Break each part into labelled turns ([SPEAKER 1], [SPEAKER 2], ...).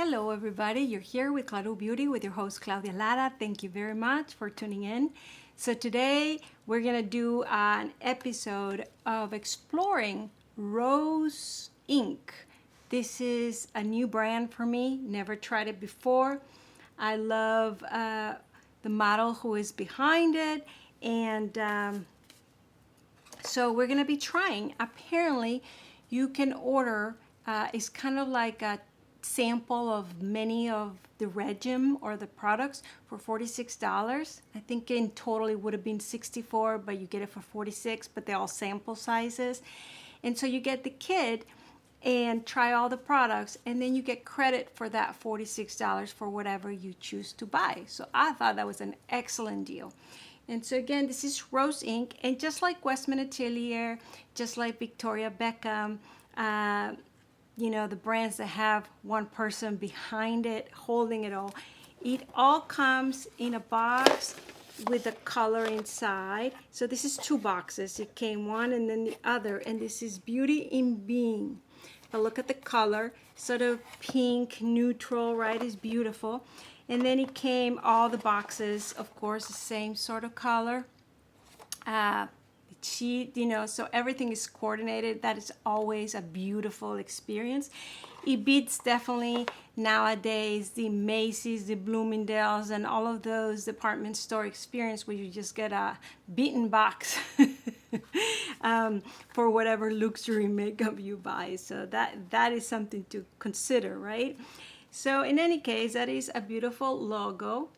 [SPEAKER 1] Hello everybody, you're here with Claro Beauty with your host Claudia Lara. Thank you very much for tuning in. So today we're gonna do an episode of exploring Rose ink. This is a new brand for me, never tried it before. I love the model who is behind it, and so we're gonna be trying. Apparently you can order, it's kind of like a sample of many of the regime or the products for $46. I think in total it would have been 64, but you get it for 46, but they're all sample sizes. And so you get the kit and try all the products, and then you get credit for that $46 for whatever you choose to buy. So I thought that was an excellent deal. And so again, this is Rose ink, and just like Westman Atelier, just like Victoria Beckham, you know, the brands that have one person behind it holding it all comes in a box with the color inside. So this is two boxes. It came one and then the other, and this is Beauty in Being. But look at the color, sort of pink, neutral, right? It's beautiful. And then it came all the boxes, of course, the same sort of color. Sheet, you know, so everything is coordinated. That is always a beautiful experience. It beats definitely nowadays the Macy's, the Bloomingdale's, and all of those department store experience where you just get a beaten box for whatever luxury makeup you buy. So that is something to consider, right? So in any case, that is a beautiful logo.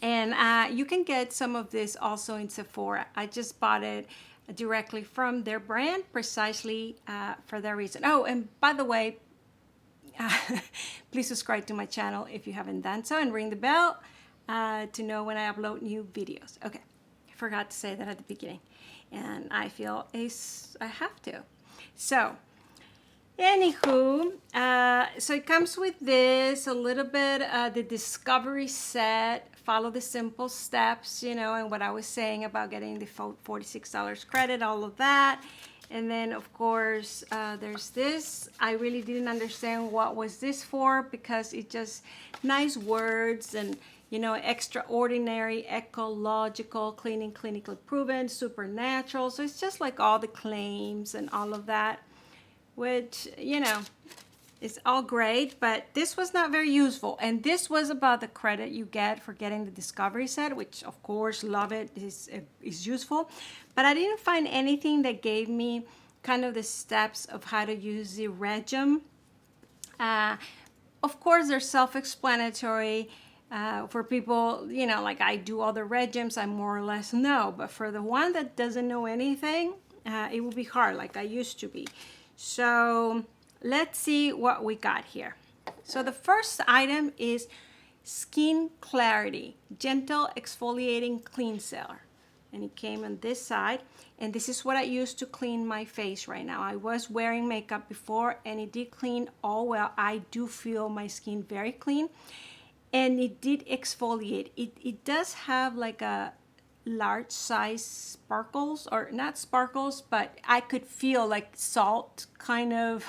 [SPEAKER 1] And you can get some of this also in Sephora. I just bought it directly from their brand precisely for that reason. Oh, and by the way, please subscribe to my channel if you haven't done so, and ring the bell to know when I upload new videos. Okay, I forgot to say that at the beginning, and I feel I have to. So anywho, so it comes with this, a little bit the discovery set, follow the simple steps, you know, and what I was saying about getting the $46 credit, all of that. And then of course there's this. I really didn't understand what was this for, because it just nice words and, you know, extraordinary, ecological, cleaning, clinically proven, supernatural. So it's just like all the claims and all of that, which, you know, it's all great, but this was not very useful. And this was about the credit you get for getting the discovery set, which of course, love it, is useful. But I didn't find anything that gave me kind of the steps of how to use the regime. Of course, they're self-explanatory. For people, you know, like I do all the regimes, I more or less know. But for the one that doesn't know anything, it will be hard, like I used to be. So let's see what we got here. So the first item is Skin Clarity Gentle Exfoliating Cleanser. And it came on this side. And this is what I use to clean my face right now. I was wearing makeup before and it did clean all well. I do feel my skin very clean. And it did exfoliate. It does have like a large size sparkles, or not sparkles, but I could feel like salt, kind of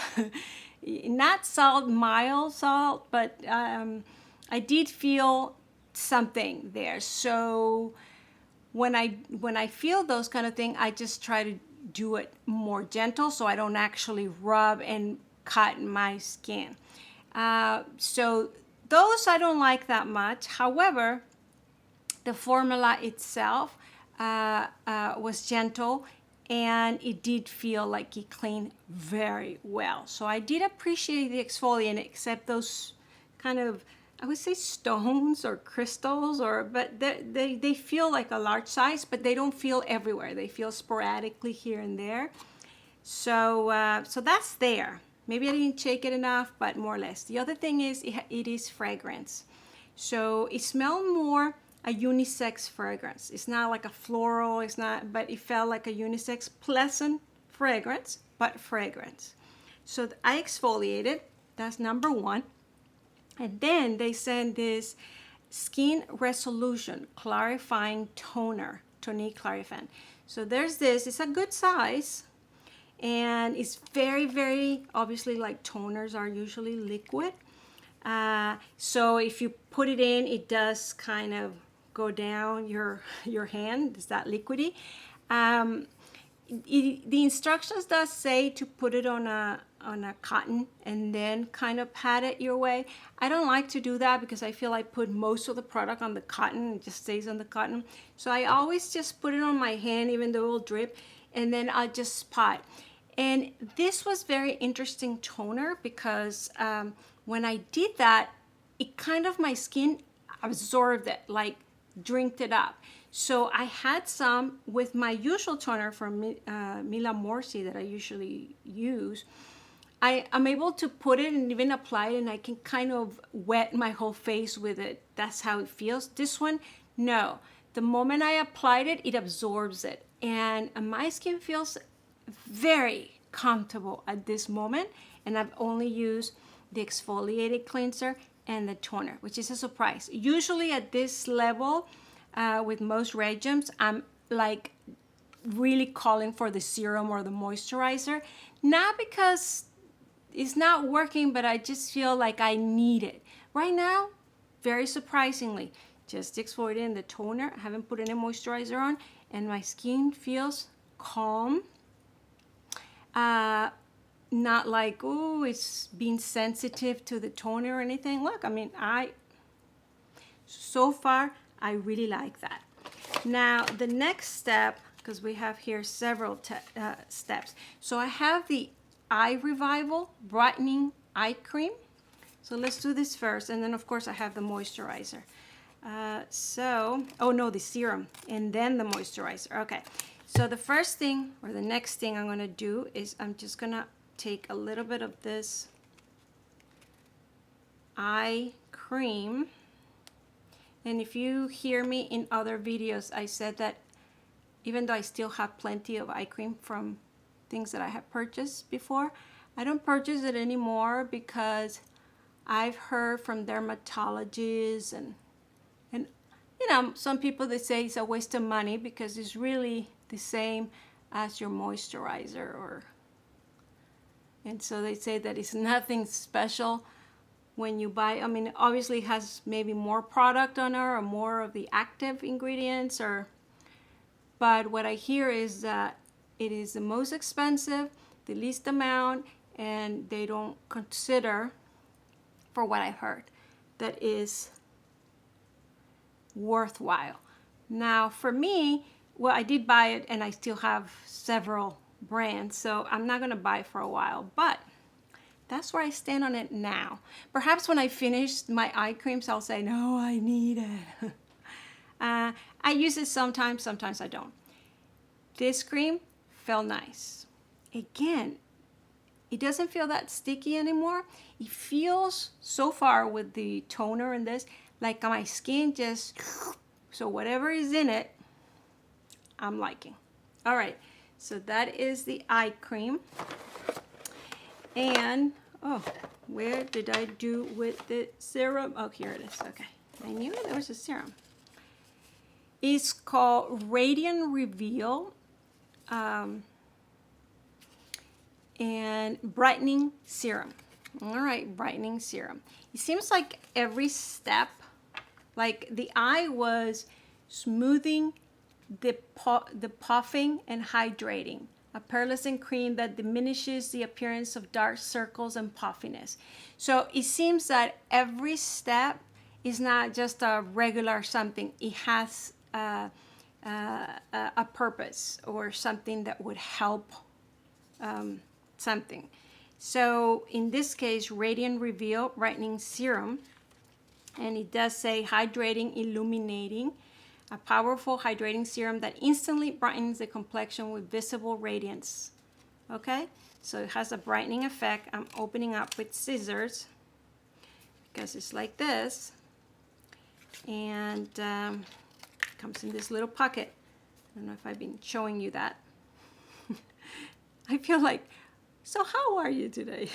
[SPEAKER 1] not salt, mild salt, but I did feel something there. So when I feel those kind of things, I just try to do it more gentle so I don't actually rub and cut my skin. So those I don't like that much. However, the formula itself was gentle, and it did feel like it cleaned very well. So I did appreciate the exfoliant, except those kind of, I would say stones or crystals, but they feel like a large size, but they don't feel everywhere. They feel sporadically here and there. So so that's there. Maybe I didn't shake it enough, but more or less. The other thing is it is fragrance. So it smelled more a unisex fragrance. It's not like a floral, it's not, but it felt like a unisex, pleasant fragrance, but fragrance. So I exfoliated, that's number one. And then they sent this Skin Resolution Clarifying Toner, Tonique Clarifying. So there's this, it's a good size, and it's very, very, obviously like toners are usually liquid. So if you put it in, it does kind of go down your hand. It's that liquidy. The instructions does say to put it on a cotton and then kind of pat it your way. I don't like to do that because I feel I put most of the product on the cotton. It just stays on the cotton. So I always just put it on my hand, even though it will drip, and then I'll just spot. And this was very interesting toner because when I did that, it kind of, my skin absorbed it, like drinked it up. So I had some with my usual toner from Mila Morsi that I usually use. I'm able to put it and even apply it, and I can kind of wet my whole face with it. That's how it feels. This one, no. The moment I applied it, it absorbs it. And my skin feels very comfortable at this moment. And I've only used the exfoliating cleanser and the toner, which is a surprise. Usually at this level, with most regimens, I'm like really calling for the serum or the moisturizer. Not because it's not working, but I just feel like I need it. Right now, very surprisingly, just exfoliating the toner. I haven't put any moisturizer on, and my skin feels calm. Not like, oh, it's being sensitive to the toner or anything. Look, I mean, so far, I really like that. Now, the next step, because we have here several steps. So I have the Eye Revival Brightening Eye Cream. So let's do this first. And then, of course, I have the moisturizer. Oh no, the serum and then the moisturizer. Okay. So the first thing, or the next thing I'm going to do is I'm just going to take a little bit of this eye cream. And if you hear me in other videos, I said that even though I still have plenty of eye cream from things that I have purchased before, I don't purchase it anymore because I've heard from dermatologists and you know, some people, they say it's a waste of money because it's really the same as your moisturizer, and so they say that it's nothing special when you buy. I mean, obviously it has maybe more product on it or more of the active ingredients, but what I hear is that it is the most expensive, the least amount, and they don't consider, for what I heard, that is worthwhile. Now for me, well, I did buy it and I still have several brands, so I'm not going to buy it for a while, but that's where I stand on it now. Perhaps when I finish my eye creams, I'll say, no, I need it. I use it sometimes I don't. This cream felt nice. Again, it doesn't feel that sticky anymore. It feels, so far with the toner and this, like my skin just, so whatever is in it, I'm liking. All right, so that is the eye cream. And, oh, where did I do with the serum? Oh, here it is, okay. I knew there was a serum. It's called Radiant Reveal and Brightening Serum. All right, Brightening Serum. It seems like every step, like the eye was smoothing, the puffing and hydrating. A pearlescent cream that diminishes the appearance of dark circles and puffiness. So it seems that every step is not just a regular something. It has a purpose or something that would help something. So in this case, Radiant Reveal Brightening Serum, and it does say hydrating, illuminating, a powerful hydrating serum that instantly brightens the complexion with visible radiance. Okay, so it has a brightening effect. I'm opening up with scissors because it's like this, and it comes in this little pocket. I don't know if I've been showing you that. I feel like, so how are you today?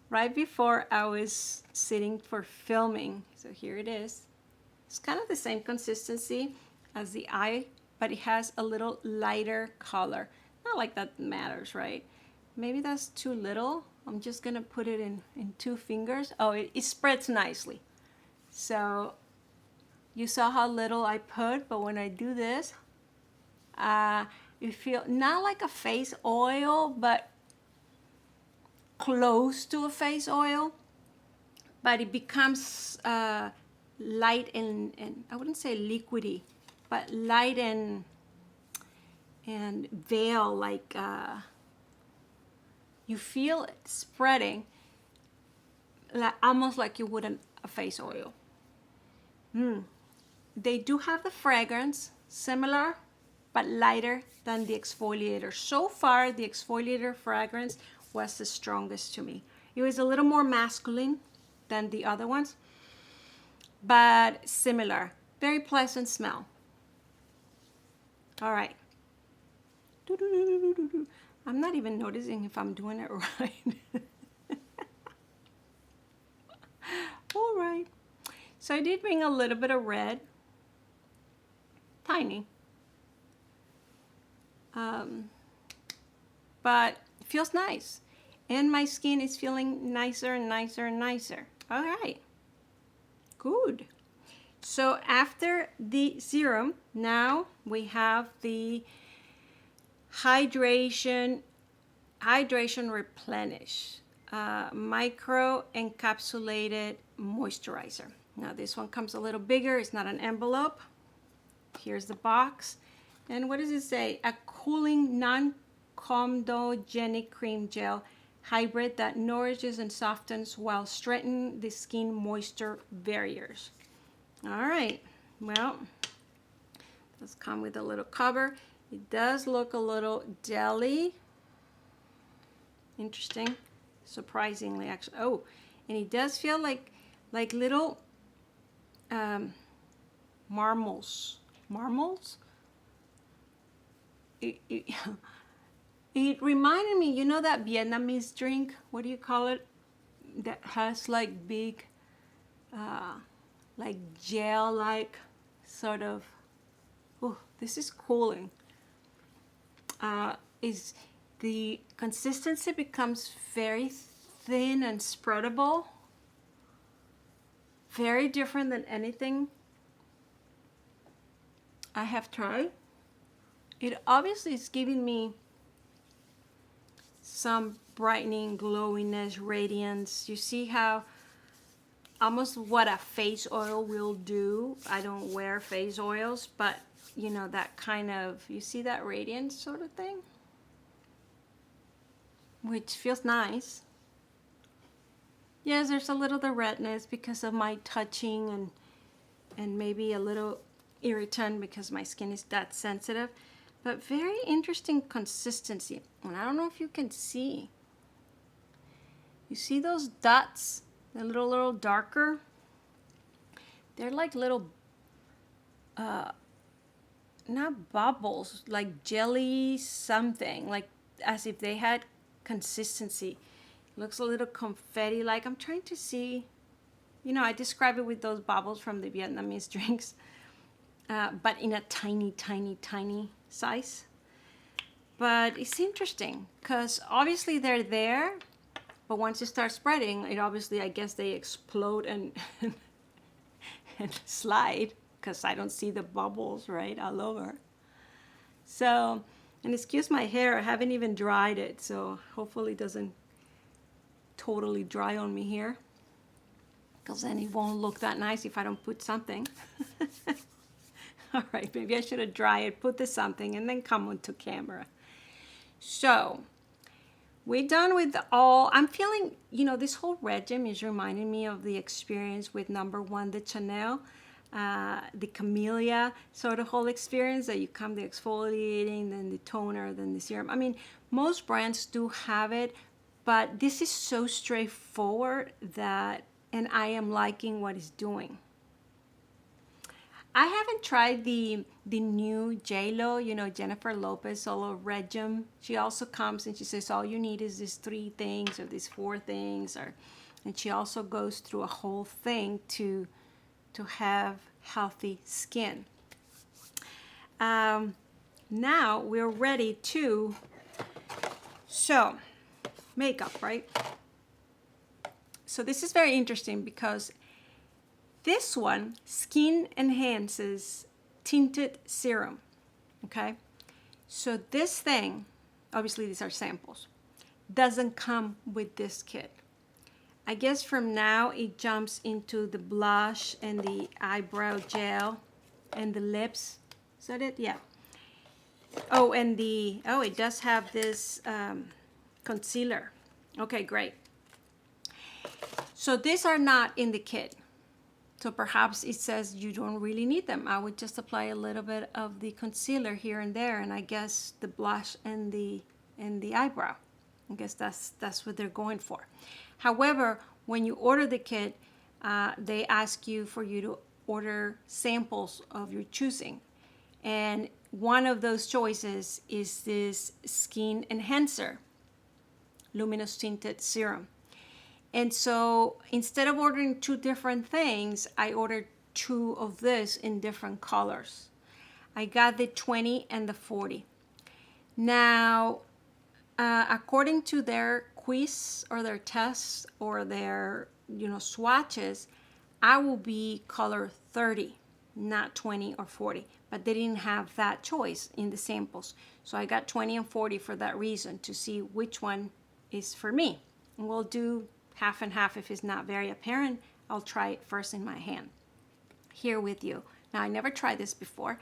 [SPEAKER 1] Right before I was sitting for filming, so here it is. It's kind of the same consistency as the eye, but it has a little lighter color. Not like that matters, right? Maybe that's too little I'm just gonna put it in 2 fingers. Oh, it spreads nicely. So you saw how little I put, but when I do this, you feel not like a face oil, but close to a face oil, but it becomes light and I wouldn't say liquidy, but light and veil, like you feel it spreading like, almost like you would a face oil. They do have the fragrance similar but lighter than the exfoliator. So far the exfoliator fragrance was the strongest to me. It was a little more masculine than the other ones, but similar. Very pleasant smell. All right. I'm not even noticing if I'm doing it right. All right. So I did bring a little bit of red. Tiny. But it feels nice. And my skin is feeling nicer and nicer and nicer. All right. Good. So after the serum, now we have the hydration replenish microencapsulated moisturizer. Now this one comes a little bigger. It's not an envelope. Here's the box. And what does it say? A cooling non-comedogenic cream gel hybrid that nourishes and softens while strengthening the skin moisture barriers. All right, well, let's come with a little cover. It does look a little jelly. Interesting, surprisingly, actually. Oh, and it does feel like little marbles. Marbles? It reminded me, you know that Vietnamese drink, what do you call it? That has like big, like gel-like sort of, oh, this is cooling. Is the consistency becomes very thin and spreadable. Very different than anything I have tried. It obviously is giving me some brightening, glowiness, radiance. You see how almost what a face oil will do. I don't wear face oils, but you know, that kind of, you see that radiance sort of thing, which feels nice. Yes, there's a little the redness because of my touching and maybe a little irritant because my skin is that sensitive. But very interesting consistency. And I don't know if you can see. You see those dots? They're a little darker. They're like little, not bubbles, like jelly something. Like as if they had consistency. It looks a little confetti-like. I'm trying to see. You know, I describe it with those bubbles from the Vietnamese drinks. But in a tiny, tiny, tiny size. But it's interesting because obviously they're there, but once you start spreading, it obviously, I guess they explode and slide because I don't see the bubbles right all over. So, and excuse my hair, I haven't even dried it, so hopefully it doesn't totally dry on me here because then it won't look that nice if I don't put something. All right, maybe I should have dried it, put the something, and then come onto camera. So, we're done with all. I'm feeling, you know, this whole regime is reminding me of the experience with #1, the Chanel, the Camellia sort of whole experience that you come the exfoliating, then the toner, then the serum. I mean, most brands do have it, but this is so straightforward that, and I am liking what it's doing. I haven't tried the new J-Lo, you know, Jennifer Lopez solo regime. She also comes and she says all you need is these 3 things or these 4 things, and she also goes through a whole thing to have healthy skin. Now we're ready to, so makeup, right? So this is very interesting because this one, Skin Enhances Tinted Serum, okay? So this thing, obviously these are samples, doesn't come with this kit. I guess from now it jumps into the blush and the eyebrow gel and the lips. Is that it? Yeah. Oh, and it does have this concealer. Okay, great. So these are not in the kit. So perhaps it says you don't really need them. I would just apply a little bit of the concealer here and there, and I guess the blush and the eyebrow. I guess that's what they're going for. However, when you order the kit, they ask you for you to order samples of your choosing. And one of those choices is this Skin Enhancer Luminous Tinted Serum. And so instead of ordering two different things, I ordered two of this in different colors. I got the 20 and the 40. Now, according to their quiz or their tests or their swatches, I will be color 30, not 20 or 40. But they didn't have that choice in the samples. So I got 20 and 40 for that reason, to see which one is for me. And we'll do half and half. If it's not very apparent, I'll try it first in my hand here with you. Now, I never tried this before.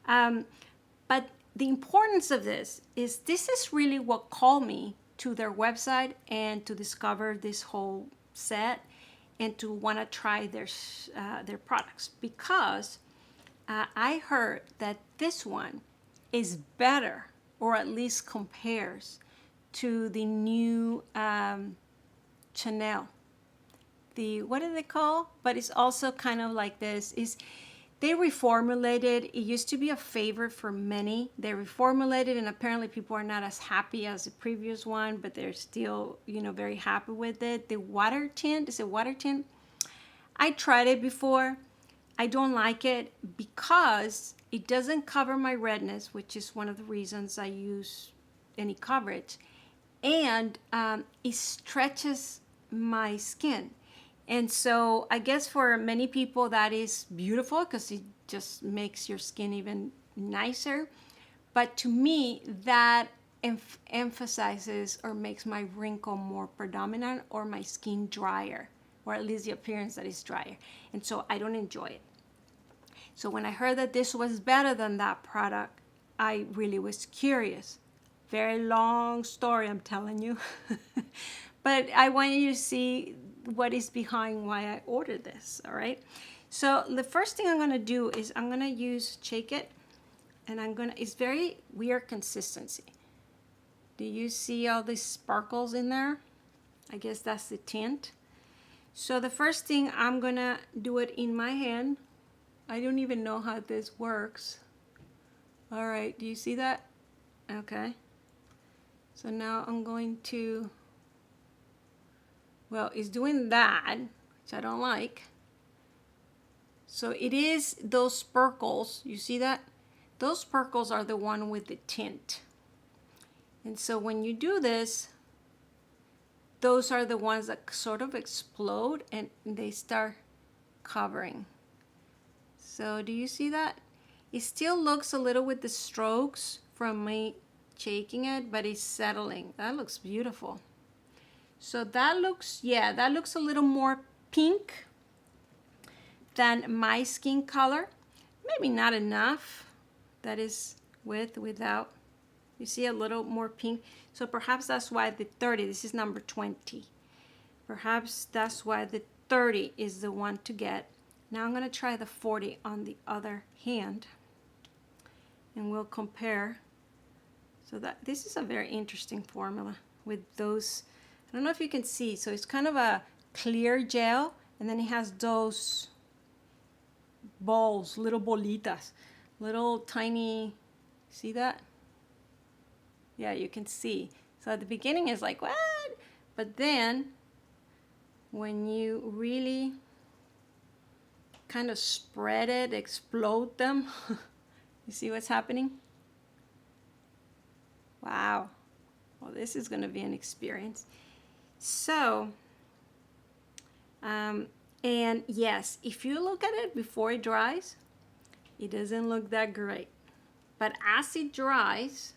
[SPEAKER 1] But the importance of this is really what called me to their website and to discover this whole set and to want to try their products, because I heard that this one is better, or at least compares to the new Chanel. What do they call? But it's also kind of like this. They reformulated. It used to be a favorite for many. They reformulated, and apparently people are not as happy as the previous one, but they're still, very happy with it. The water tint, is it water tint? I tried it before. I don't like it because it doesn't cover my redness, which is one of the reasons I use any coverage. And it stretches my skin. And so I guess for many people that is beautiful because it just makes your skin even nicer. But to me, that emphasizes or makes my wrinkle more predominant, or my skin drier, or at least the appearance that is drier. And so I don't enjoy it. So when I heard that this was better than that product, I really was curious. Very long story, I'm telling you. But I want you to see what is behind why I ordered this, all right? So the first thing I'm going to do is I'm going to use SACHET, and it's very weird consistency. Do you see all these sparkles in there? I guess that's the tint. So the first thing, I'm going to do it in my hand. I don't even know how this works. All right, do you see that? Okay. So now I'm going to, well, it's doing that, which I don't like. So it is those sparkles, you see that? Those sparkles are the one with the tint. And so when you do this, those are the ones that sort of explode and they start covering. So do you see that? It still looks a little with the strokes from me shaking it, but it's settling. That looks beautiful. So that looks a little more pink than my skin color. Maybe not enough. That is without. You see a little more pink. So perhaps that's why the 30, this is number 20. Perhaps that's why the 30 is the one to get. Now I'm going to try the 40 on the other hand, and we'll compare. So that this is a very interesting formula with those. I don't know if you can see. So it's kind of a clear gel, and then it has those balls, little bolitas, little tiny. See that? Yeah, you can see. So at the beginning it's like, what? But then when you really kind of spread it, explode them, you see what's happening? Wow. Well, this is going to be an experience. So And yes, if you look at it before it dries, it doesn't look that great. But as it dries,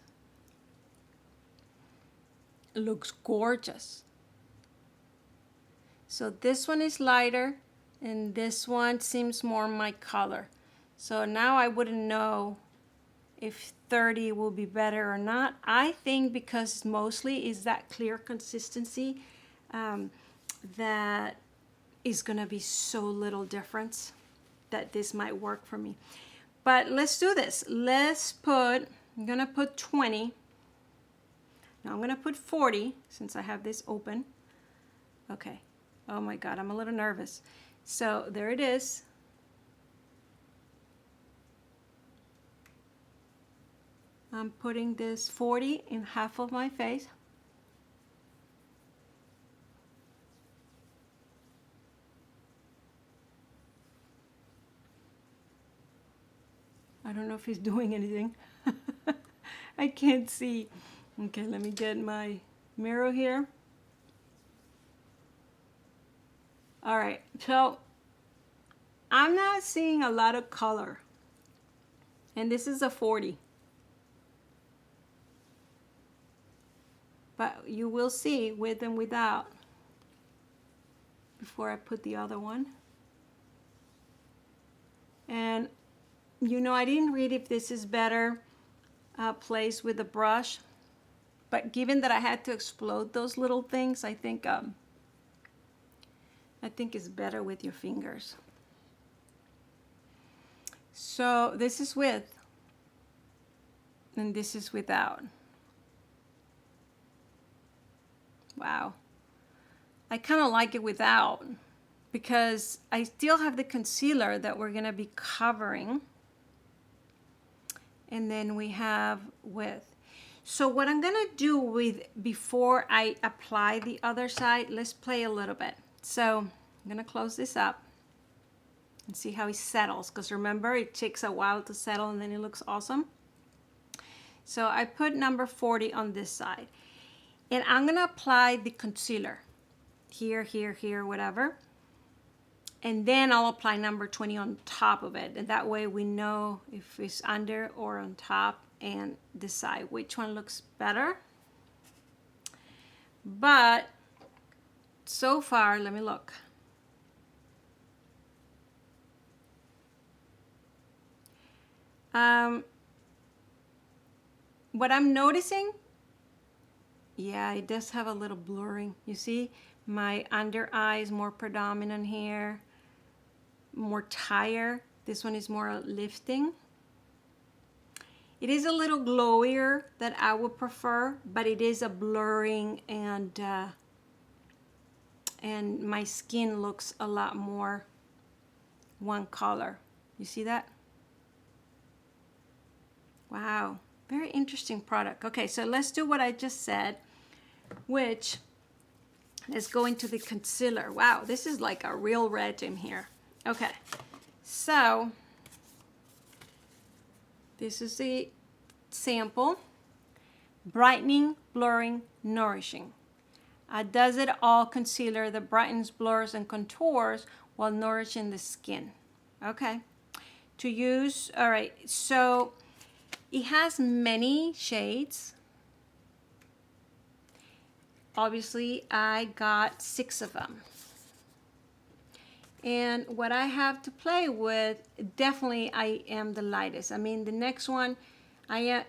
[SPEAKER 1] it looks gorgeous. So this one is lighter, and this one seems more my color. So now I wouldn't know if 30 will be better or not. I think because mostly is that clear consistency, that is gonna be so little difference that this might work for me. But let's do this. I'm gonna put 20. Now I'm gonna put 40 since I have this open. Okay. Oh my God, I'm a little nervous. So there it is. I'm putting this 40 in half of my face. I don't know if he's doing anything. I can't see. Okay, let me get my mirror here. All right, so I'm not seeing a lot of color. And this is a 40. But you will see with and without before I put the other one. And you know, I didn't read if this is better placed with the brush, but given that I had to explode those little things, I think it's better with your fingers. So this is with, and this is without. Wow. I kind of like it without because I still have the concealer that we're going to be covering. And then we have with. So what I'm going to do with, before I apply the other side, let's play a little bit. So I'm going to close this up and see how it settles. Because remember, it takes a while to settle and then it looks awesome. So I put number 40 on this side. And I'm going to apply the concealer here, here, here, whatever. And then I'll apply number 20 on top of it. And that way we know if it's under or on top and decide which one looks better. But so far, let me look. What I'm noticing, yeah, it does have a little blurring. You see, my under eye is more predominant here, more tire. This one is more lifting. It is a little glowier that I would prefer, but it is a blurring, and my skin looks a lot more one color. You see that? Wow, very interesting product. Okay, so let's do what I just said, which is go into the concealer. Wow, this is like a real red in here. Okay, so this is the sample. Brightening, blurring, nourishing. Does it all concealer that brightens, blurs, and contours while nourishing the skin. Okay, to use, all right, so it has many shades. Obviously, I got 6 of them. And what I have to play with, definitely I am the lightest. I mean, the next one,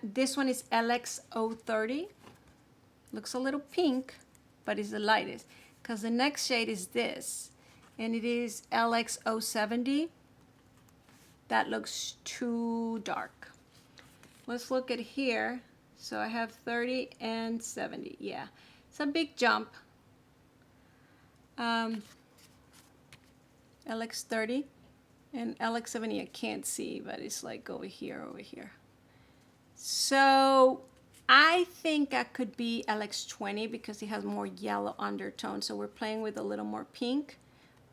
[SPEAKER 1] this one is LX030. Looks a little pink, but it's the lightest. Because the next shade is this, and it is LX070. That looks too dark. Let's look at here. So I have 30 and 70. Yeah, it's a big jump. LX30 and LX70 I can't see, but it's like over here, over here. So I think I could be LX20 because it has more yellow undertone. So we're playing with a little more pink,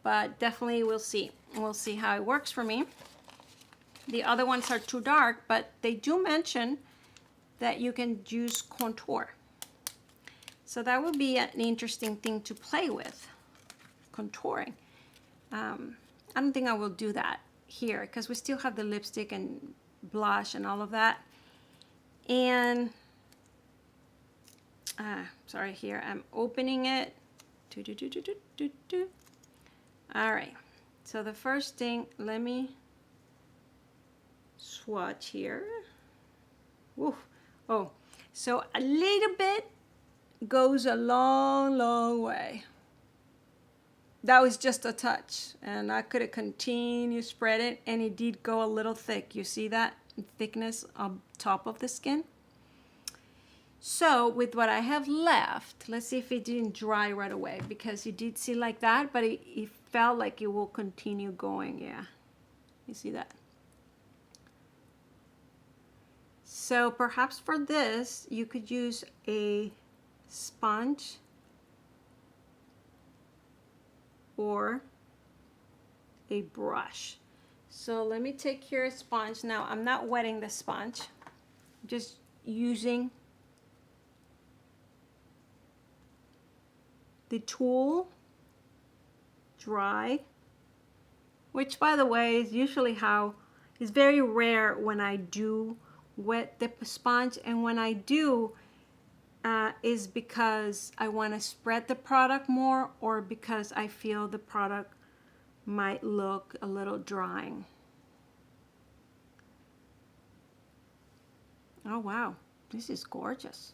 [SPEAKER 1] but definitely we'll see. We'll see how it works for me. The other ones are too dark, but they do mention that you can use contour. So that would be an interesting thing to play with, contouring. I don't think I will do that here because we still have the lipstick and blush and all of that. And sorry, here I'm opening it. All right, so the first thing, let me swatch here. Woo. Oh, so a little bit goes a long, long way. That was just a touch, and I could have continued spread it, and it did go a little thick. You see that thickness on top of the skin? So with what I have left, let's see if it didn't dry right away, because you did see like that, but it felt like it will continue going. Yeah, you see that? So perhaps for this, you could use a sponge or a brush. So let me take here a sponge. Now I'm not wetting the sponge, I'm just using the tool dry, which by the way is usually how, it's very rare when I do wet the sponge, and when I do is because I want to spread the product more, or because I feel the product might look a little drying. Oh wow, this is gorgeous.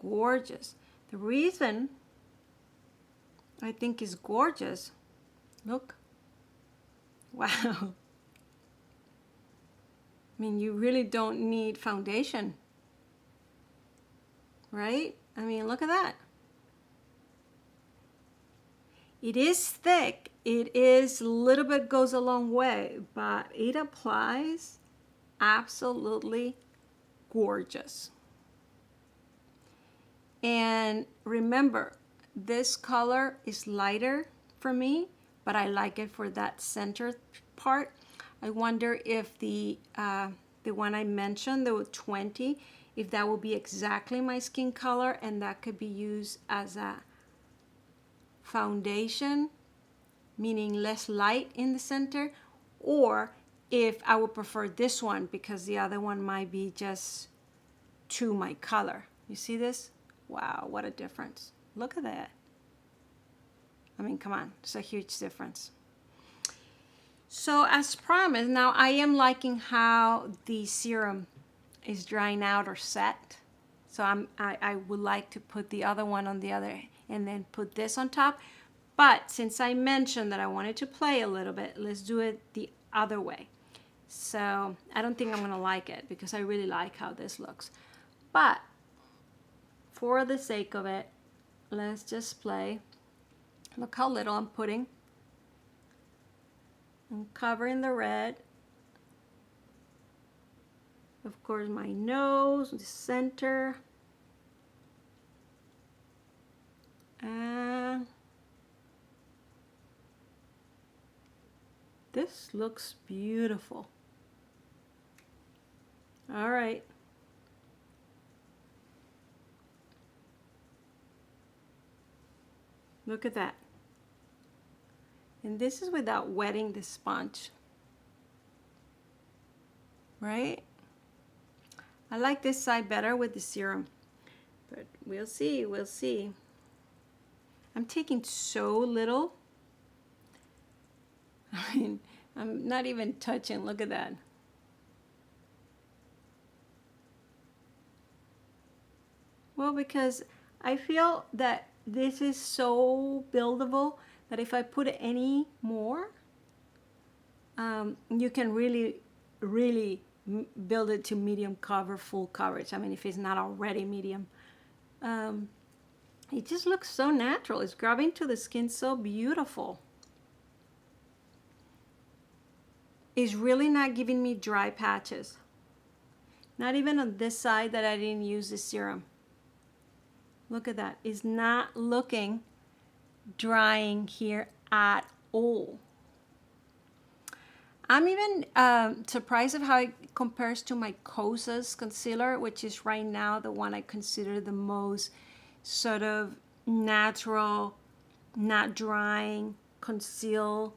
[SPEAKER 1] Gorgeous. The reason I think is gorgeous, look, wow. I mean, you really don't need foundation, right? I mean, look at that. It is thick. It is a little bit, goes a long way, but it applies absolutely gorgeous. And remember, this color is lighter for me, but I like it for that center part. I wonder if the one I mentioned, the 20, if that will be exactly my skin color, and that could be used as a foundation, meaning less light in the center, or if I would prefer this one because the other one might be just to my color. You see this? Wow, what a difference. Look at that. I mean, come on, it's a huge difference. So as promised, now I am liking how the serum is drying out or set. So I would like to put the other one on the other and then put this on top. But since I mentioned that I wanted to play a little bit, let's do it the other way. So I don't think I'm gonna like it because I really like how this looks. But for the sake of it, let's just play. Look how little I'm putting. I'm covering the red. Of course, my nose, the center. And this looks beautiful. All right. Look at that. And this is without wetting the sponge, right? I like this side better with the serum, but we'll see, we'll see. I'm taking so little. I mean, I'm not even touching, look at that. Well, because I feel that this is so buildable that if I put any more, you can really, really build it to medium cover, full coverage. I mean, if it's not already medium. It just looks so natural. It's grabbing to the skin so beautiful. It's really not giving me dry patches. Not even on this side that I didn't use the serum. Look at that. It's not looking drying here at all. I'm even surprised of how it compares to my Kosas concealer, which is right now the one I consider the most sort of natural, not drying, conceal.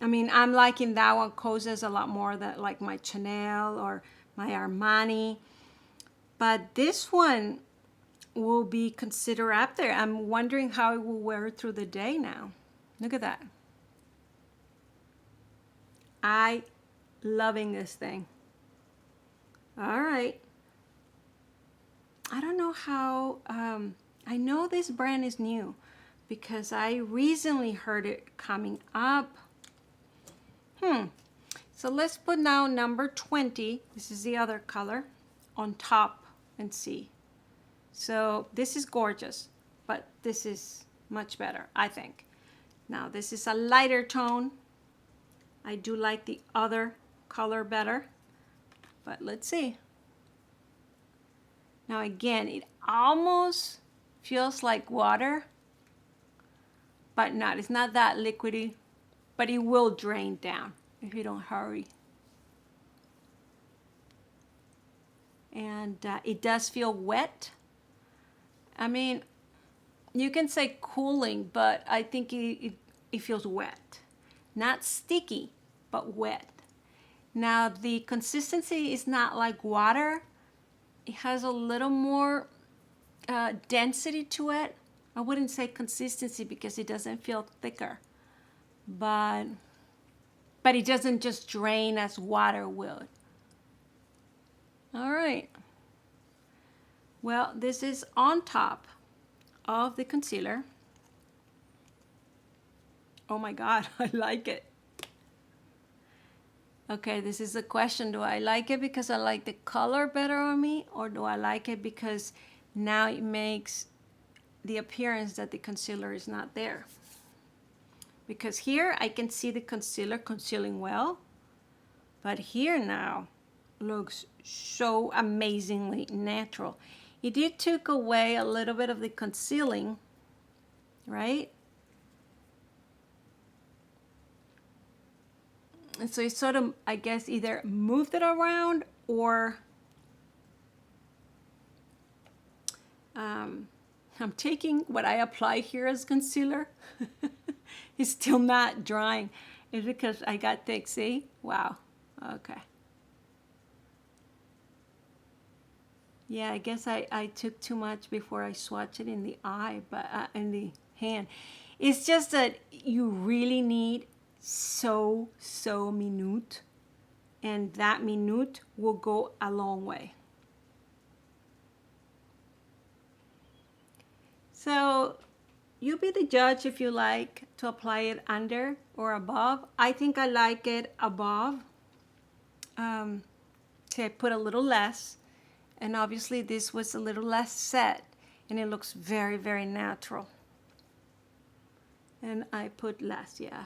[SPEAKER 1] I mean, I'm liking that one Kosas a lot more than like my Chanel or my Armani. But this one will be considered up there. I'm wondering how it will wear through the day now. Look at that. I loving this thing. All right. I don't know how, I know this brand is new because I recently heard it coming up. So let's put now number 20. This is the other color on top and see. So this is gorgeous, but this is much better, I think. Now this is a lighter tone. I do like the other color better, but let's see. Now again, it almost feels like water, but not. It's not that liquidy, but it will drain down if you don't hurry. And it does feel wet. I mean, you can say cooling, but I think it feels wet. Not sticky, but wet. Now the consistency is not like water. It has a little more density to it. I wouldn't say consistency because it doesn't feel thicker, but it doesn't just drain as water would. All right. Well, this is on top of the concealer. Oh my God, I like it. Okay, this is the question. Do I like it because I like the color better on me, or do I like it because now it makes the appearance that the concealer is not there? Because here I can see the concealer concealing well, but here now looks so amazingly natural. It did take away a little bit of the concealing, right? And so it sort of, I guess, either moved it around or I'm taking what I apply here as concealer. It's still not drying. It's because I got thick, see? Wow, okay. Yeah, I guess I took too much before I swatched it in the eye, but in the hand. It's just that you really need so minute, and that minute will go a long way. So you be the judge if you like to apply it under or above. I think I like it above. So I put a little less, and obviously this was a little less set, and it looks very natural. And I put less, yeah.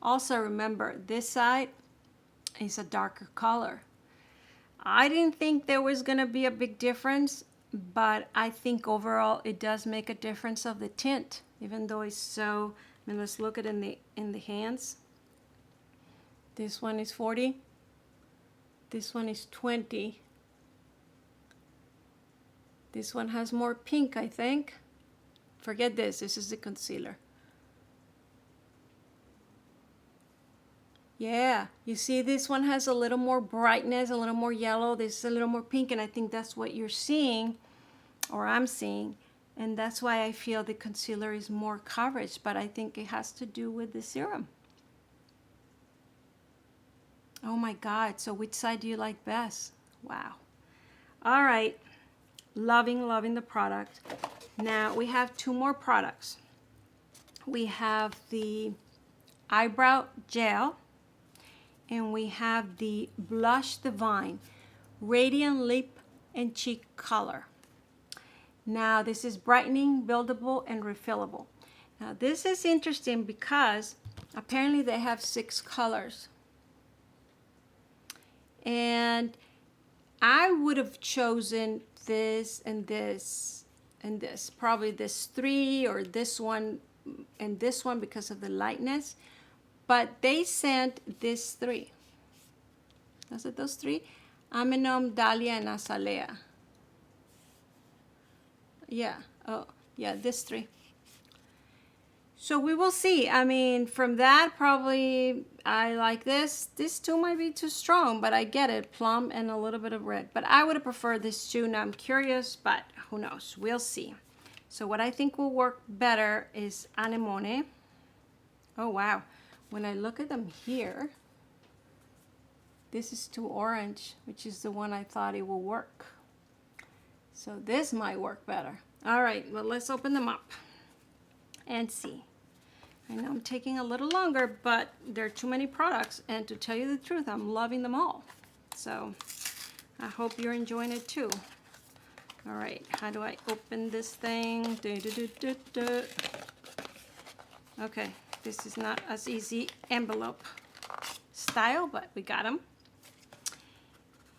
[SPEAKER 1] Also remember, this side is a darker color. I didn't think there was gonna be a big difference, but I think overall it does make a difference of the tint, even though it's so, I mean, let's look at it in the hands. This one is 40. This one is 20. This one has more pink, I think. Forget this, this is the concealer. Yeah, you see this one has a little more brightness, a little more yellow. This is a little more pink, and I think that's what you're seeing, or I'm seeing. And that's why I feel the concealer is more coverage, but I think it has to do with the serum. Oh my God, so which side do you like best? Wow. All right, loving the product. Now we have two more products. We have the eyebrow gel, and we have the Blush Divine Radiant Lip and Cheek Color. Now this is brightening, buildable, and refillable. Now this is interesting because apparently they have 6 colors. And I would have chosen this and this and this. Probably this 3 or this one and this one because of the lightness. But they sent this 3. Was it those 3? Amenum, Dahlia, and Azalea. Yeah. Oh, Yeah, this 3. So we will see. I mean, from that, probably I like this. This 2 might be too strong, but I get it. Plum and a little bit of red. But I would have preferred this 2. Now I'm curious, but who knows? We'll see. So what I think will work better is anemone. Oh, wow. When I look at them here, this is too orange, which is the one I thought it will work. So this might work better. All right, well, let's open them up and see. I know I'm taking a little longer, but there are too many products, and to tell you the truth, I'm loving them all. So I hope you're enjoying it too. All right, how do I open this thing? Okay, this is not as easy envelope style, but we got them.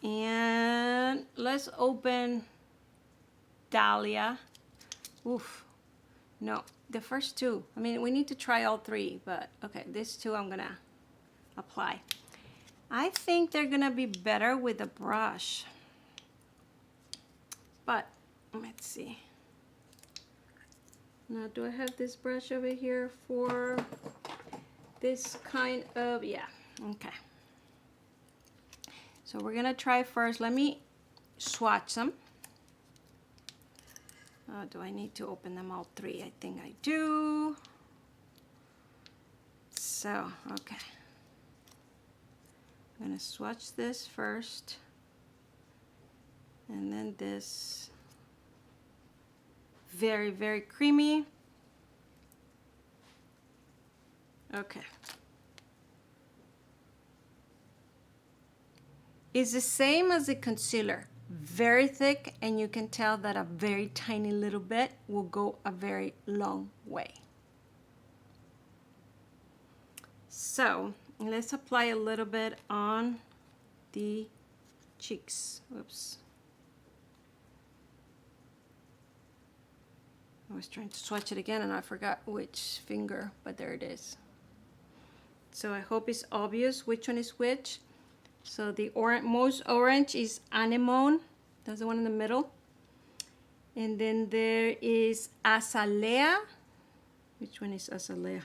[SPEAKER 1] And let's open Dahlia. Oof, no, the first 2. I mean, we need to try all 3, but okay, this 2 I'm gonna apply. I think they're gonna be better with a brush, but let's see. Now, do I have this brush over here for this kind of, yeah, okay. So we're gonna try first. Let me swatch them. Do I need to open them all 3? I think I do. So, okay. I'm gonna swatch this first. And then this. Very, very creamy. Okay. It's the same as the concealer. Very thick, and you can tell that a very tiny little bit will go a very long way. So let's apply a little bit on the cheeks. Oops. I was trying to swatch it again and I forgot which finger, but there it is. So I hope it's obvious which one is which. So the most orange is anemone. That's the one in the middle. And then there is azalea. Which one is azalea?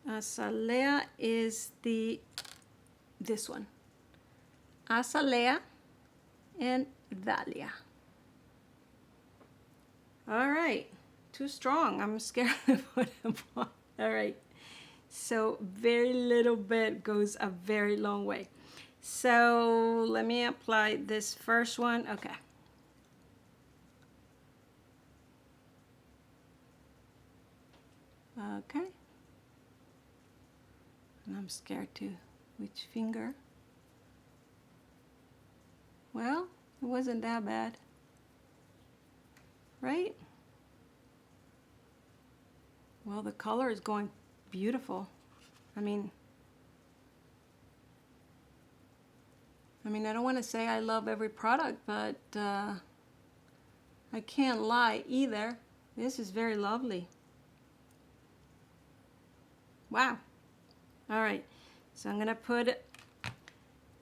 [SPEAKER 1] Azalea is this one. Azalea and dahlia. All right, too strong. I'm scared to put them on. All right, so very little bit goes a very long way. So let me apply this first one. Okay. Okay. And I'm scared too. Which finger? Well, it wasn't that bad. Right? Well, the color is going beautiful. I mean, I don't want to say I love every product, but I can't lie either. This is very lovely. Wow. All right. So I'm going to put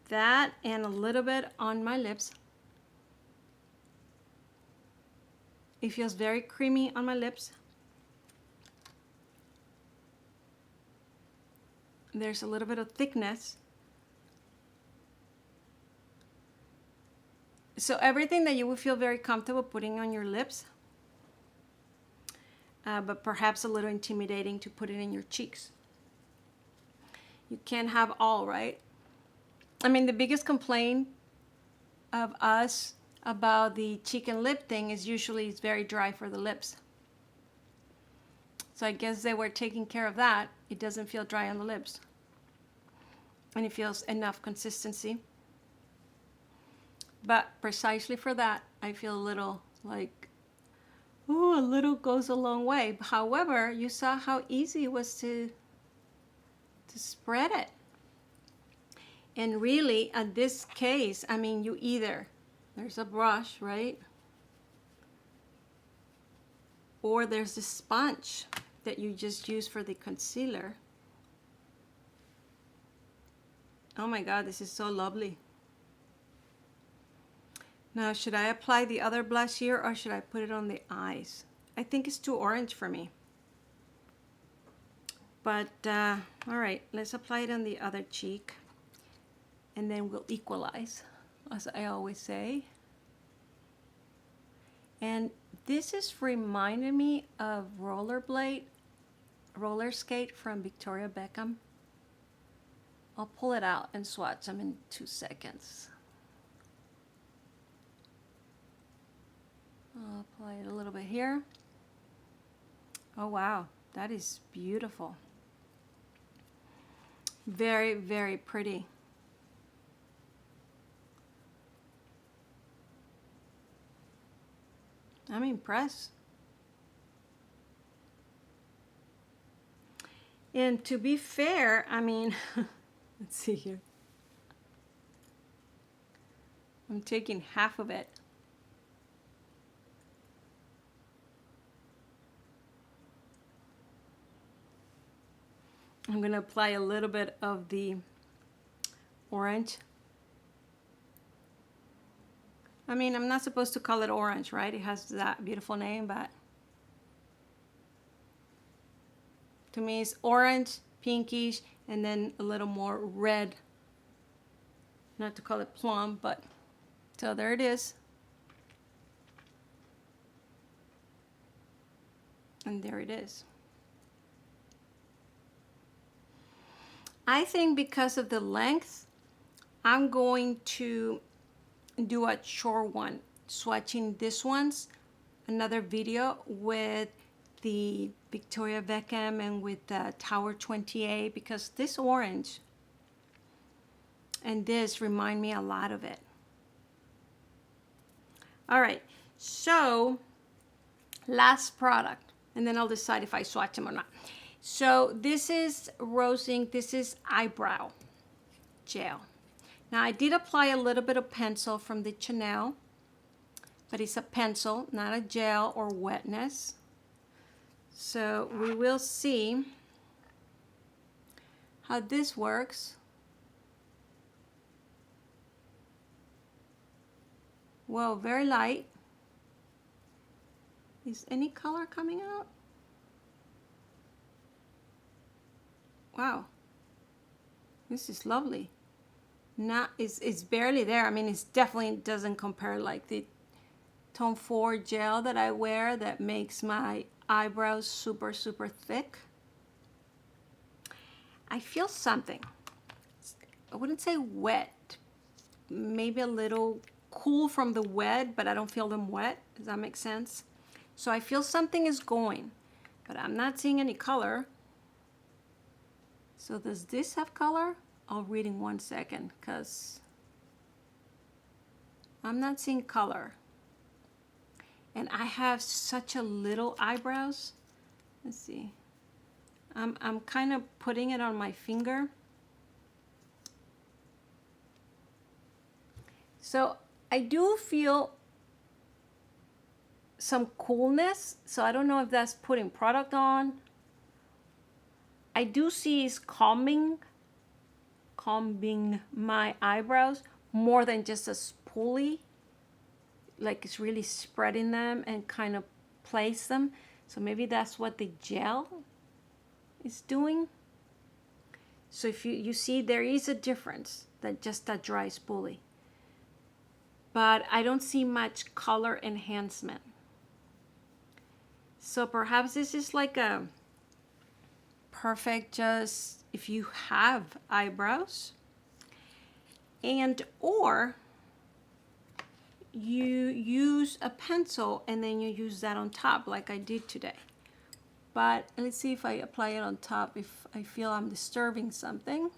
[SPEAKER 1] that and a little bit on my lips. It feels very creamy on my lips. There's a little bit of thickness. So everything that you would feel very comfortable putting on your lips, but perhaps a little intimidating to put it in your cheeks. You can't have all, right? I mean, the biggest complaint of us about the cheek and lip thing is usually it's very dry for the lips. So I guess they were taking care of that. It doesn't feel dry on the lips. And it feels enough consistency. But precisely for that, I feel a little like, oh, a little goes a long way. However, you saw how easy it was to spread it. And really, in this case, I mean, you either, there's a brush, right? Or there's a sponge that you just use for the concealer. Oh my God, this is so lovely. Now, should I apply the other blush here or should I put it on the eyes? I think it's too orange for me. But, all right, let's apply it on the other cheek. And then we'll equalize, as I always say. And this is reminding me of roller skate from Victoria Beckham. I'll pull it out and swatch them in 2 seconds. I'll apply it a little bit here. Oh wow, that is beautiful. Very, very pretty. I'm impressed. And to be fair, I mean, let's see here. I'm taking half of it. I'm going to apply a little bit of the orange. I mean, I'm not supposed to call it orange, right? It has that beautiful name, but to me it's orange, pinkish, and then a little more red. Not to call it plum, but so there it is. And there it is. I think because of the length, I'm going to do a short one, swatching this one's another video with the Victoria Beckham and with the Tower 28, because this orange and this remind me a lot of it. All right, so last product, and then I'll decide if I swatch them or not. So this is Rose Ink. This is eyebrow gel. Now I did apply a little bit of pencil from the Chanel, but it's a pencil, not a gel or wetness. So we will see how this works. Well, very light. Is any color coming out? Wow, this is lovely. It's barely there. I mean, it definitely doesn't compare like the Tone 4 gel that I wear that makes my eyebrows super, super thick. I feel something. I wouldn't say wet. Maybe a little cool from the wet, but I don't feel them wet. Does that make sense? So I feel something is going, but I'm not seeing any color. So does this have color? I'll read in 1 second because I'm not seeing color. And I have such a little eyebrows. Let's see. I'm kind of putting it on my finger. So I do feel some coolness. So I don't know if that's putting product on. I do see it's combing my eyebrows more than just a spoolie. Like it's really spreading them and kind of place them. So maybe that's what the gel is doing. So if you see there is a difference than just a dry spoolie. But I don't see much color enhancement. So perhaps this is like a perfect just if you have eyebrows, and or you use a pencil and then you use that on top like I did today. But let's see if I apply it on top if I feel I'm disturbing something.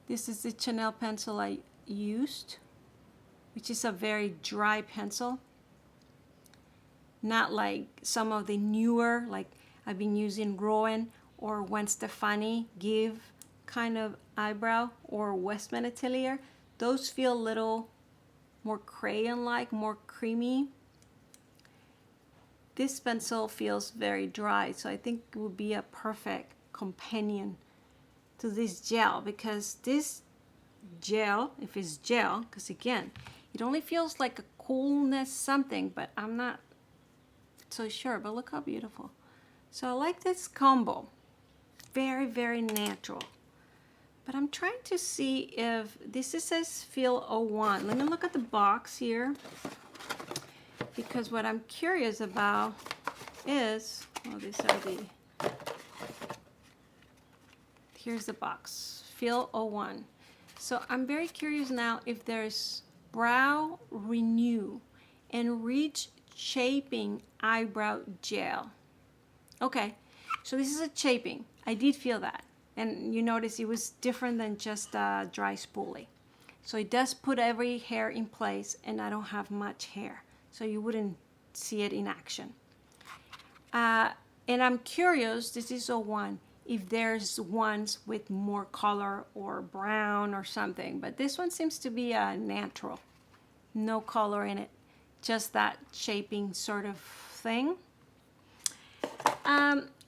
[SPEAKER 1] This is the Chanel pencil I used, which is a very dry pencil. Not like some of the newer, like I've been using Rowan or Gwen Stefani Give kind of eyebrow or Westman Atelier. Those feel a little more crayon-like, more creamy. This pencil feels very dry, so I think it would be a perfect companion to this gel, because this gel, if it's gel, because again, It only feels like a coolness something, but I'm not so sure. But look how beautiful. So I like this combo. Very, very natural. But I'm trying to see if this says Feel 01. Let me look at the box here, because what I'm curious about is, well, these are the, here's the box, Feel 01. So I'm very curious now if there's Brow Renew Enriched Shaping Eyebrow Gel. Okay, so this is a shaping. I did feel that. And you notice it was different than just dry spoolie. So it does put every hair in place, and I don't have much hair, so you wouldn't see it in action. And I'm curious, this is 01, if there's ones with more color or brown or something. But this one seems to be a natural. No color in it, just that shaping sort of thing.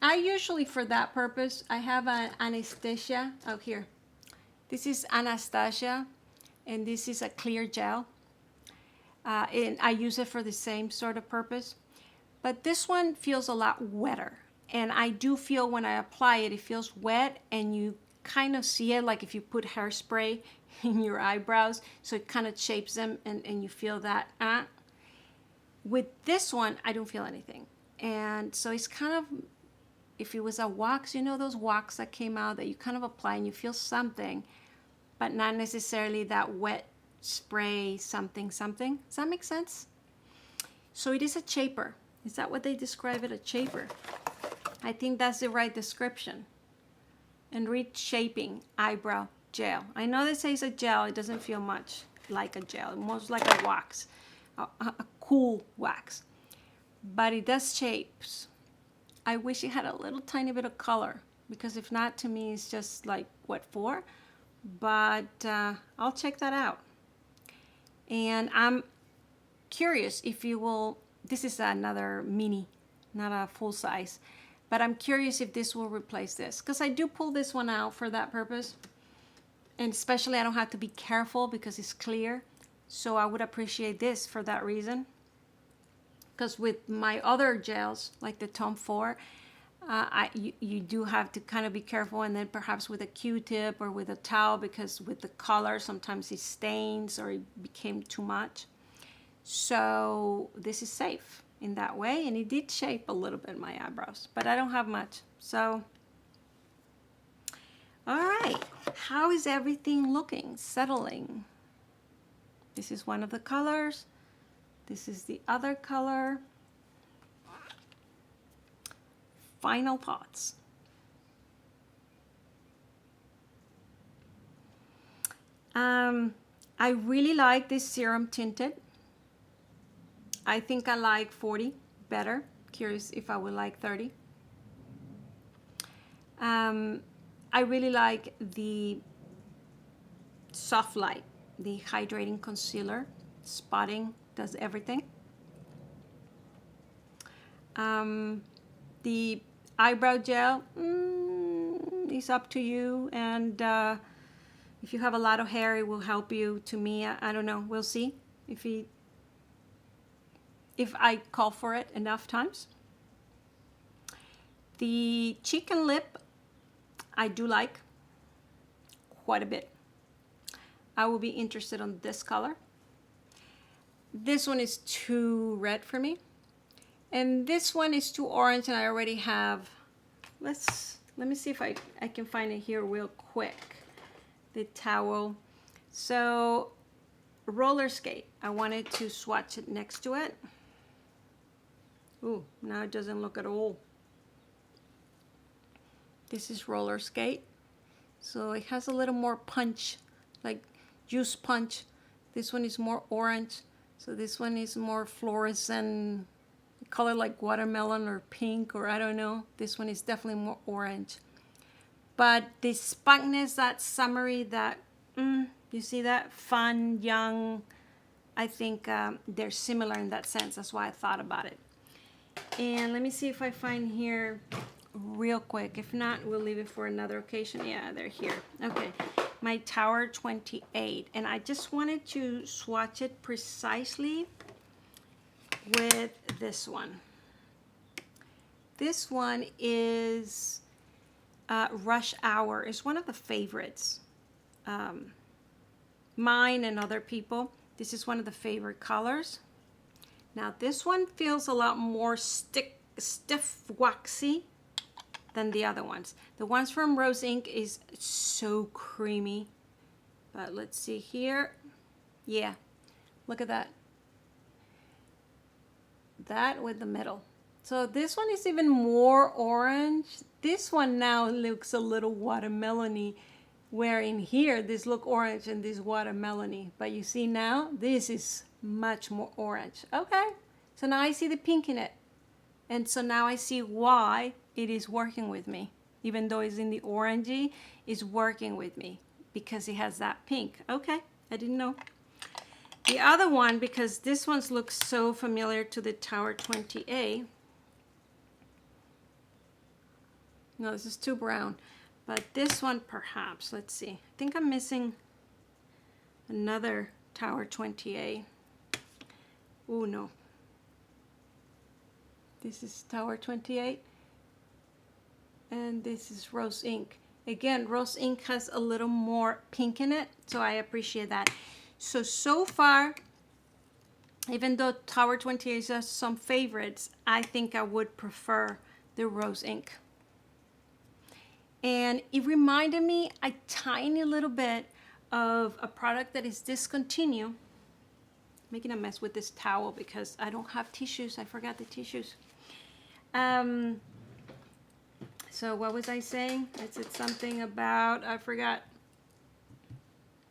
[SPEAKER 1] I usually, for that purpose, I have an Anastasia out here. This is Anastasia, and this is a clear gel. And I use it for the same sort of purpose. But this one feels a lot wetter. And I do feel when I apply it, it feels wet, and you kind of see it like if you put hairspray in your eyebrows. So it kind of shapes them, and you feel that. With this one, I don't feel anything. And so it's kind of, if it was a wax, you know those wax that came out that you kind of apply and you feel something, but not necessarily that wet spray something. Does that make sense? So it is a shaper. Is that what they describe it, a shaper? I think that's the right description. Enriched Shaping Eyebrow Gel. I know they say it's a gel. It doesn't feel much like a gel. Most like a wax, a cool wax. But it does shapes. I wish it had a little tiny bit of color, because if not, to me it's just like, what for? But I'll check that out. And I'm curious if you will, this is another mini, not a full size, but I'm curious if this will replace this, because I do pull this one out for that purpose. And especially I don't have to be careful because it's clear. So I would appreciate this for that reason. Because with my other gels, like the Tom 4, you do have to kind of be careful, and then perhaps with a Q-tip or with a towel, because with the color, sometimes it stains or it became too much. So this is safe in that way, and it did shape a little bit my eyebrows, but I don't have much. So, all right, how is everything looking, settling? This is one of the colors. This is the other color. Final thoughts. I really like this serum tinted. I think I like 40 better. Curious if I would like 30. I really like the SOFTLIGHT, the hydrating concealer. Spotting does everything. The eyebrow gel is up to you, and if you have a lot of hair, it will help you. To me, I don't know. We'll see if I call for it enough times. The cheek and lip, I do like quite a bit. I will be interested on this color. This one is too red for me. And this one is too orange, and I already have, let me see if I can find it here real quick. The towel. So roller skate, I wanted to swatch it next to it. Ooh, now it doesn't look at all. This is roller skate. So it has a little more punch, like juice punch. This one is more orange. So this one is more fluorescent color, like watermelon or pink, or I don't know. This one is definitely more orange. But the spunkiness, that summery, that, you see that? Fun, young. I think they're similar in that sense. That's why I thought about it. And let me see if I find here real quick. If not, we'll leave it for another occasion. Yeah, they're here. Okay. my Tower 28, and I just wanted to swatch it precisely with this one. This one is Rush Hour. It's one of the favorites, mine and other people. This is one of the favorite colors. Now this one feels a lot more stiff, waxy than the other ones. The ones from Rose Ink is so creamy. But let's see here. Yeah, look at that. That with the middle. So this one is even more orange. This one now looks a little watermelony, where in here this look orange and this watermelony. But you see now, this is much more orange. Okay, so now I see the pink in it. And so now I see why it is working with me. Even though it's in the orangey, it's working with me because it has that pink. Okay, I didn't know. The other one, because this one looks so familiar to the Tower 20A. No, this is too brown. But this one perhaps, let's see. I think I'm missing another Tower 20A. Oh no. This is Tower 28. And this is Rose Ink. Again, Rose Ink has a little more pink in it, so I appreciate that. So far, even though Tower 28 has some favorites, I think I would prefer the Rose Ink. And it reminded me a tiny little bit of a product that is discontinued. Making a mess with this towel because I don't have tissues. I forgot the tissues. So what was I saying? I said something about, I forgot.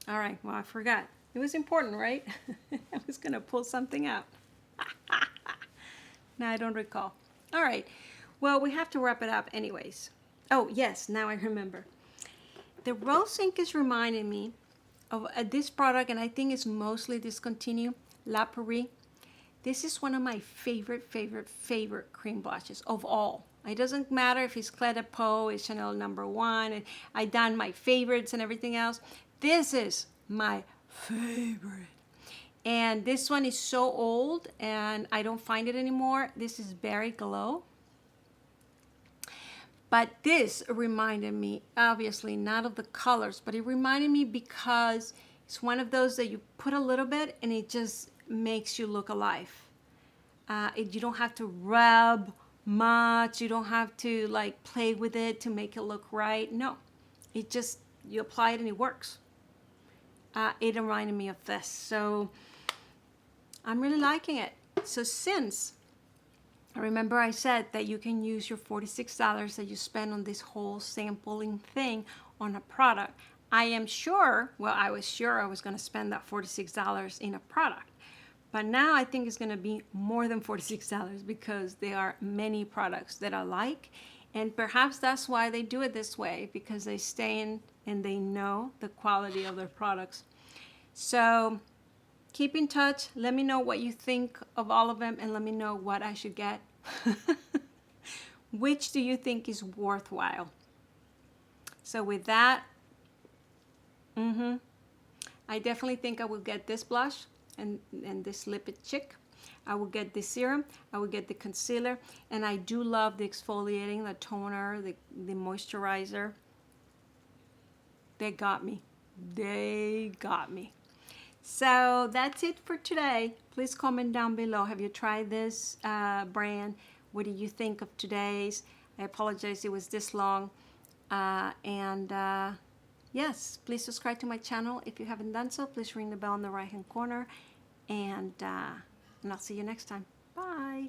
[SPEAKER 1] All right, well, I forgot. It was important, right? I was gonna pull something out. Now I don't recall. All right, well, we have to wrap it up anyways. Oh, yes, now I remember. The Rose Ink is reminding me of this product, and I think it's mostly discontinued, La Prairie. This is one of my favorite cream blushes of all. It doesn't matter if it's Clé de Peau, it's Chanel #1, and I done my favorites and everything else. This is my favorite. And this one is so old, and I don't find it anymore. This is Berry Glow. But this reminded me, obviously not of the colors, but it reminded me because it's one of those that you put a little bit and it just makes you look alive. You don't have to rub much. You don't have to like play with it to make it look right. No, it just, you apply it and it works. It reminded me of this. So I'm really liking it. So since, remember I said that you can use your $46 that you spend on this whole sampling thing on a product. I am sure, well, I was sure I was going to spend that $46 in a product. But now I think it's going to be more than $46 because there are many products that I like. And perhaps that's why they do it this way, because they stay in and they know the quality of their products. So keep in touch. Let me know what you think of all of them and let me know what I should get. Which do you think is worthwhile? So with that, I definitely think I will get this blush and this lipid chick. I will get the serum, I will get the concealer, and I do love the exfoliating, the toner, the moisturizer. They got me. They got me. So that's it for today. Please comment down below. Have you tried this brand? What do you think of today's? I apologize it was this long. Yes, please subscribe to my channel. If you haven't done so, please ring the bell in the right-hand corner. And I'll see you next time. Bye.